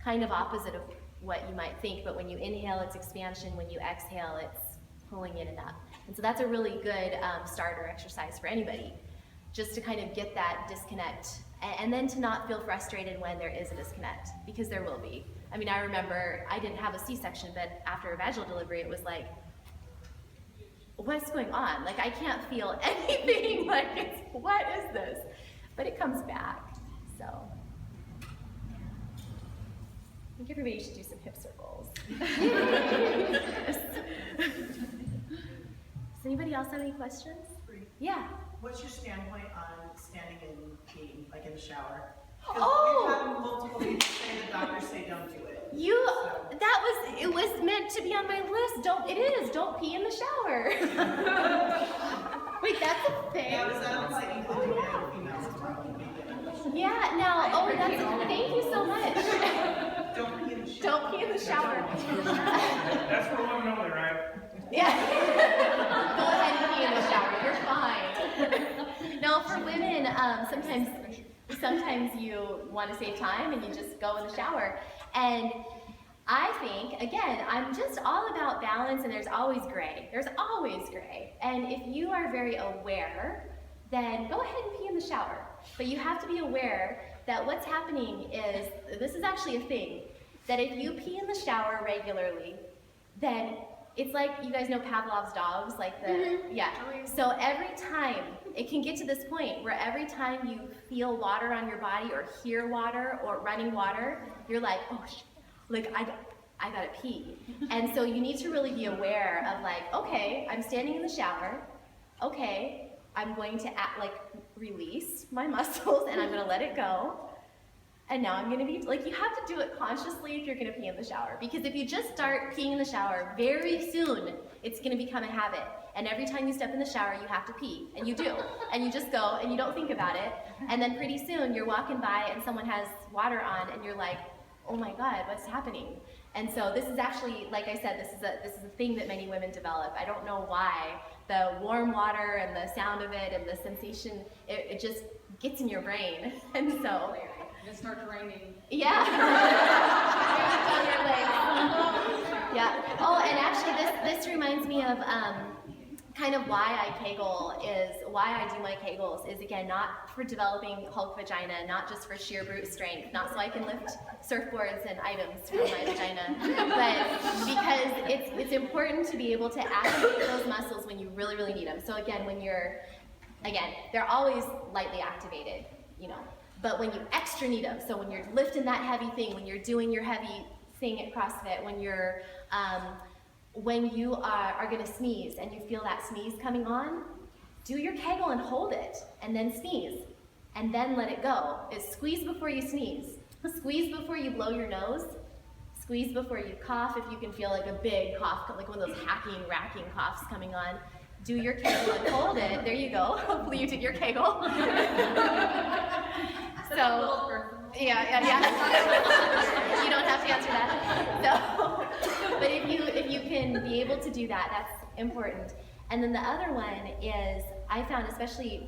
kind of opposite of what you might think, but when you inhale, it's expansion. When you exhale, it's pulling in and up. And so that's a really good starter exercise for anybody, just to kind of get that disconnect, and then to not feel frustrated when there is a disconnect, because there will be. I mean, I remember I didn't have a C-section, but after a vaginal delivery, it was like, what's going on? Like, I can't feel anything. Like, what is this? But it comes back, so. I think everybody should do some hip circles. Does anybody else have any questions? Yeah. Yeah. What's your standpoint on standing and peeing, like in the shower? 'Cause Oh! we've had multiple people say the doctors say don't do it. It was meant to be on my list. Don't pee in the shower. Wait, that's a thing? Now, does that apply equally to male and females as well? Yeah, now, thank you so much. Don't pee in the shower. Don't pee in the shower. That's for women only, right? Yeah. Go ahead and pee in the shower, you're fine. No, for women, sometimes you want to save time and you just go in the shower. And I think, again, I'm just all about balance, and there's always gray. There's always gray. And if you are very aware, then go ahead and pee in the shower. But you have to be aware that what's happening is, this is actually a thing, that if you pee in the shower regularly, then it's like, you guys know Pavlov's dogs, like yeah. So every time, it can get to this point where every time you feel water on your body or hear water or running water, you're like, oh, I gotta pee. And so you need to really be aware of like, okay, I'm standing in the shower, okay, I'm going to release my muscles and I'm gonna let it go. And now I'm gonna be, you have to do it consciously if you're gonna pee in the shower. Because if you just start peeing in the shower, very soon, it's gonna become a habit. And every time you step in the shower, you have to pee. And you do. And you just go, and you don't think about it. And then pretty soon, you're walking by and someone has water on, and you're like, oh my God, what's happening? And so this is actually, like I said, this is a thing that many women develop. I don't know why. The warm water and the sound of it and the sensation, it just gets in your brain. And so... It starts raining. Yeah. On your legs. Yeah. Oh, and actually this reminds me of kind of why I do my Kegels is, again, not for developing Hulk vagina, not just for sheer brute strength, not so I can lift surfboards and items from my vagina, but because it's important to be able to activate those muscles when you really, really need them. So again, they're always lightly activated, but when you extra need them, so when you're lifting that heavy thing, when you're doing your heavy thing at CrossFit, when you are gonna sneeze and you feel that sneeze coming on, do your Kegel and hold it, and then sneeze, and then let it go. It's squeeze before you sneeze. Squeeze before you blow your nose. Squeeze before you cough, if you can feel like a big cough, like one of those hacking, racking coughs coming on. Do your Kegel and hold it. There you go. Hopefully you did your Kegel. So, yeah. You don't have to answer that. So, but if you can be able to do that, that's important. And then the other one is, I found especially,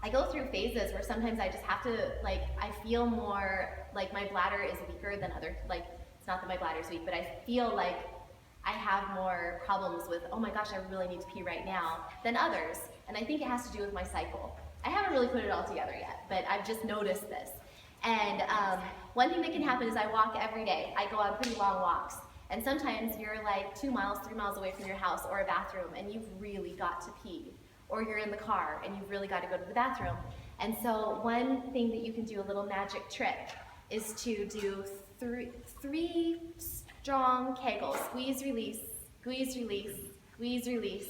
I go through phases where sometimes I just have to, I feel more like my bladder is weaker than other, it's not that my bladder is weak, but I feel like I have more problems with, oh my gosh, I really need to pee right now, than others. And I think it has to do with my cycle. I haven't really put it all together yet, but I've just noticed this. And one thing that can happen is I walk every day. I go on pretty long walks. And sometimes you're 2 miles, 3 miles away from your house or a bathroom, and you've really got to pee. Or you're in the car, and you've really got to go to the bathroom. And so one thing that you can do, a little magic trick, is to do three strong Kegels. Squeeze, release, squeeze, release, squeeze, release.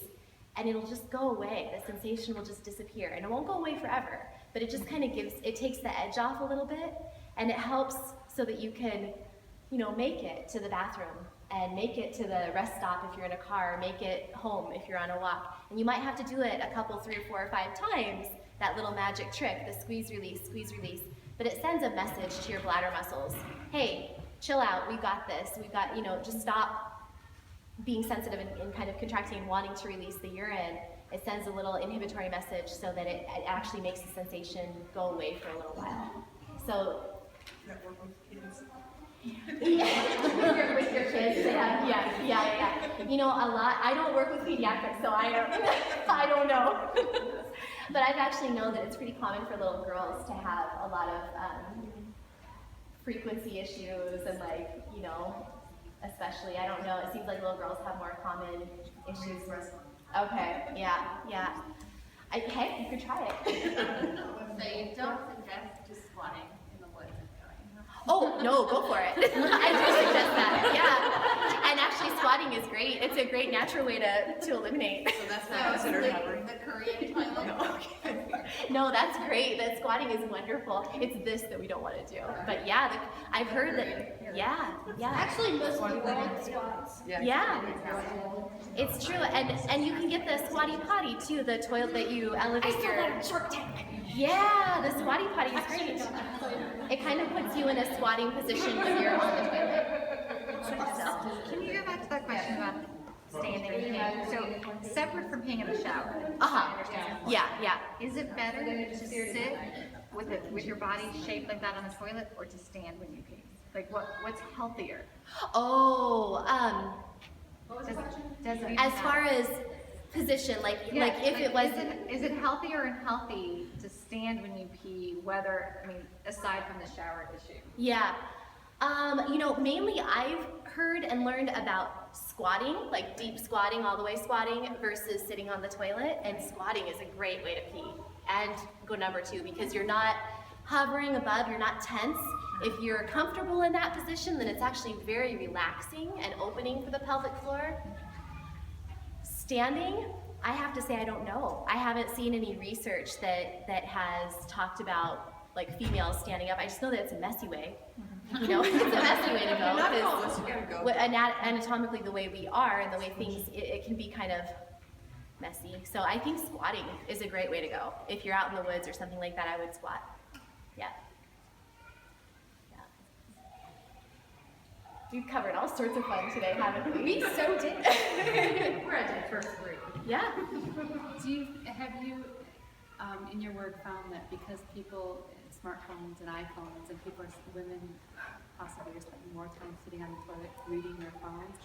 And it'll just go away. The sensation will just disappear. And it won't go away forever, but it just kind of takes the edge off a little bit, and it helps so that you can, make it to the bathroom, and make it to the rest stop if you're in a car, make it home if you're on a walk. And you might have to do it a couple, 3 or 4 or 5 times, that little magic trick, the squeeze, release, but it sends a message to your bladder muscles. Hey, chill out, we got this, just stop being sensitive and kind of contracting and wanting to release the urine. It sends a little inhibitory message so that it actually makes the sensation go away for a little while. So, Does that work with kids? with your kids, yeah. I don't work with pediatrics, so I don't know. But I've actually known that it's pretty common for little girls to have a lot of frequency issues and especially, I don't know, it seems like little girls have more common issues. Okay, yeah. Hey, you could try it. So you don't suggest just squatting in the woods and going? Oh, no, go for it. I do suggest that, yeah. And actually, squatting is great. It's a great natural way to eliminate. So that's not considered hovering? The Korean toilet. No, that's great. That squatting is wonderful. It's this that we don't want to do. But yeah, I've heard that. Yeah. Actually, most people want squats. Yeah, it's true. And you can get the squatty potty too, the toilet that you elevate your. Shark Tank. Yeah, the squatty potty is great. It kind of puts you in a squatting position when you're on the toilet. Can you go back to that question about standing and pain? So separate from peeing in the shower. Yeah. Is it better to sit with your body shaped like that on the toilet, or to stand when you pee? Like what's healthier? Oh, What was the question? as far as position, Is it healthier and healthy to stand when you pee, aside from the shower issue? Yeah. Mainly I've heard and learned about squatting, like deep squatting, all the way squatting, versus sitting on the toilet. And squatting is a great way to pee. And go number 2, because you're not hovering above, you're not tense. If you're comfortable in that position, then it's actually very relaxing and opening for the pelvic floor. Standing, I have to say I don't know. I haven't seen any research that has talked about like females standing up. I just know that it's a messy way. It's a messy way to go because anatomically the way we are and the way things, it can be kind of messy. So I think squatting is a great way to go. If you're out in the woods or something like that, I would squat. Yeah. We've covered all sorts of fun today, haven't we? We so did. We're at the first break. Yeah. Have you, in your work, found that because people, smartphones and iPhones, and women possibly are spending more time sitting on the toilet reading their phones?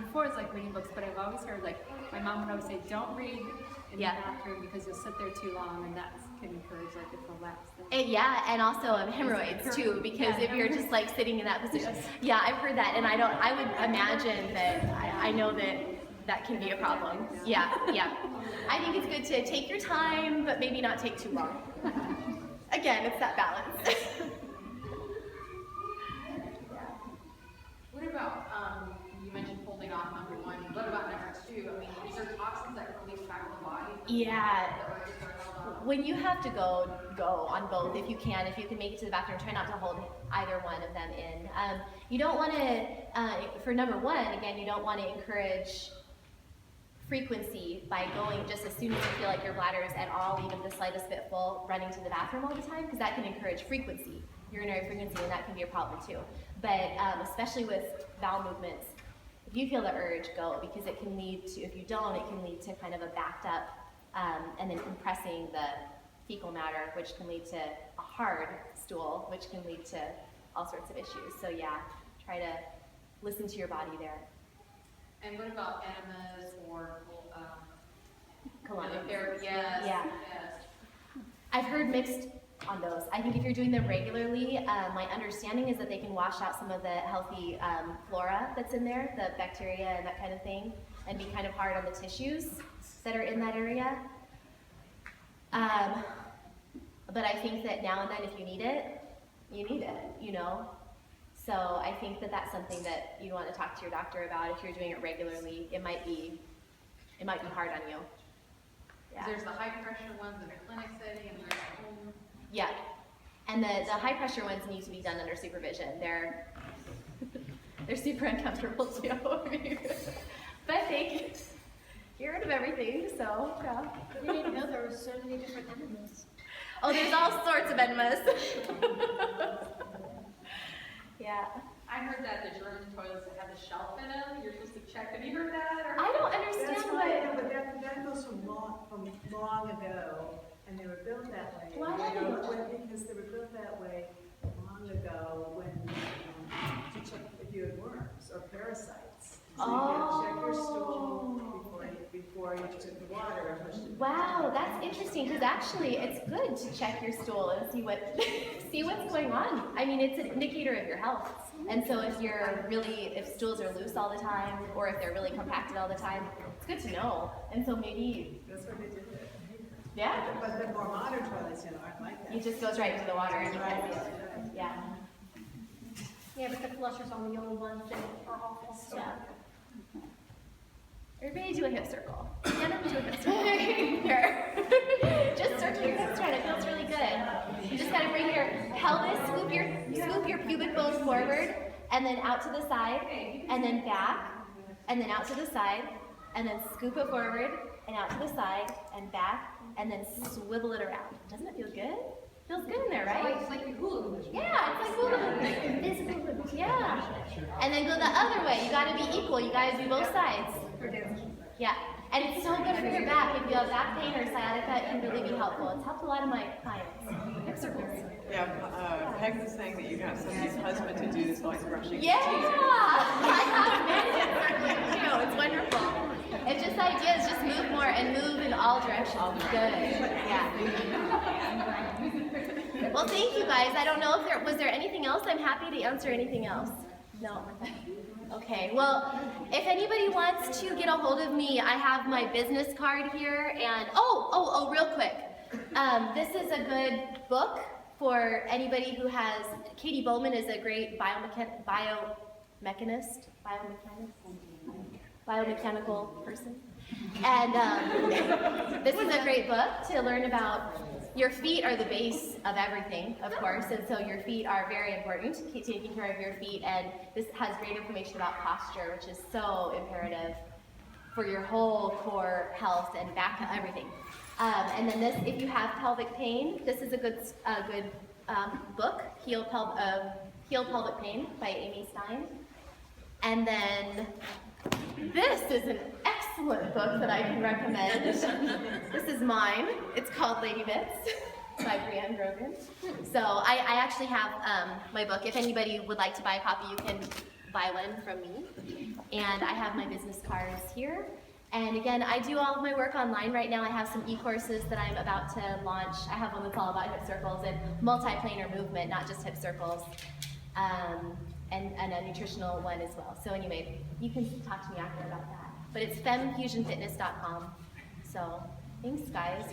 Before it's like reading books, but I've always heard, my mom would always say, don't read in the bathroom because you'll sit there too long, and that can encourage a prolapse. And also hemorrhoids too, because if you're just sitting in that position. Yeah, I've heard that, and I would imagine that, I know that can be a problem. Yeah. I think it's good to take your time, but maybe not take too long. Again, it's that balance. What about, you mentioned holding off number 1, what about number 2? These are toxins that release back in the body? Yeah. When you have to go on both if you can make it to the bathroom, try not to hold either one of them in. You don't want to, for number 1, again, you don't want to encourage frequency by going just as soon as you feel like your bladder is at all, even the slightest bit full, running to the bathroom all the time, because that can encourage frequency, urinary frequency, and that can be a problem too. But especially with bowel movements, if you feel the urge, go, because it can lead to, if you don't, it can lead to kind of a backed up and then compressing the fecal matter, which can lead to a hard stool, which can lead to all sorts of issues. So yeah, try to listen to your body there. And what about enemas or colonic therapy? Yes. Yeah. I've heard mixed on those. I think if you're doing them regularly, my understanding is that they can wash out some of the healthy flora that's in there, the bacteria and that kind of thing, and be kind of hard on the tissues that are in that area. But I think that now and then if you need it, you need it, So I think that that's something that you want to talk to your doctor about. If you're doing it regularly, it might be hard on you. Yeah. There's the high pressure ones in a clinic setting and there's home. Yeah. And the high pressure ones need to be done under supervision. They're super uncomfortable too. But they can get rid of everything, so yeah. We didn't know there were so many different enemas. Oh, there's all sorts of enemas. Yeah. I heard that the German toilets that have the shelf in them, you're supposed to check. Have you heard that? Or? I don't understand That's why. right, but that goes from long ago, and they were built that way. Why? Because they were built that way long ago when, to check if you had worms or parasites. So you could check your stool before you took the water and pushed it. Wow, that's interesting, because actually it's good to check your stool and see what's going on. I mean, it's an indicator of your health. And so if stools are loose all the time, or if they're really compacted all the time, it's good to know. And so maybe, That's what they did. yeah, But the more modern toilets, aren't like that. it just goes right into the water and you can see it. Yeah. Yeah, but the flushers on the old ones are awful. Yeah. Everybody do a hip circle. Stand up and do a hip circle. Here. Just circle your hips around. It feels really good. You just gotta bring your pelvis, scoop your pubic bone forward, and then out to the side, and then back, and then out to the side, and then scoop it forward, and out to the side, and back, and then swivel it around. Doesn't it feel good? Feels good in there, right? It's like a hula hoop. Yeah, it's like hula hoop. It's hula hoop. Yeah. And then go the other way. You gotta be equal. You gotta do both sides. Yeah. And it's so good for your back. If you have back pain or sciatica, it can really be helpful. It's helped a lot of my clients. Hip circles. Yeah, Peg was saying that you got somebody's husband to do this while he's brushing Yeah! his teeth. I have men too. It's wonderful. It's just ideas. Just move more and move in all directions. Good. Yeah. Well, thank you guys. I don't know if was there anything else. I'm happy to answer anything else. No. Okay. Well, if anybody wants to get a hold of me, I have my business card here. And real quick. This is a good book for anybody who has. Katie Bowman is a great biomechanical person. And this is a great book to learn about. Your feet are the base of everything, of course, and so your feet are very important. Keep taking care of your feet, and this has great information about posture, which is so imperative for your whole core health and back everything. And then this, if you have pelvic pain, this is a good book, Heal Pelvic Pain by Amy Stein. And then this is an excellent book that I can recommend. This is mine. It's called Lady Bits by Brianne Grogan. So I actually have my book. If anybody would like to buy a copy, you can buy one from me. And I have my business cards here. And again, I do all of my work online right now. I have some e-courses that I'm about to launch. I have one that's all about hip circles and multiplanar movement, not just hip circles. And a nutritional one as well. So anyway, you can talk to me after about that. But it's femfusionfitness.com. So thanks guys.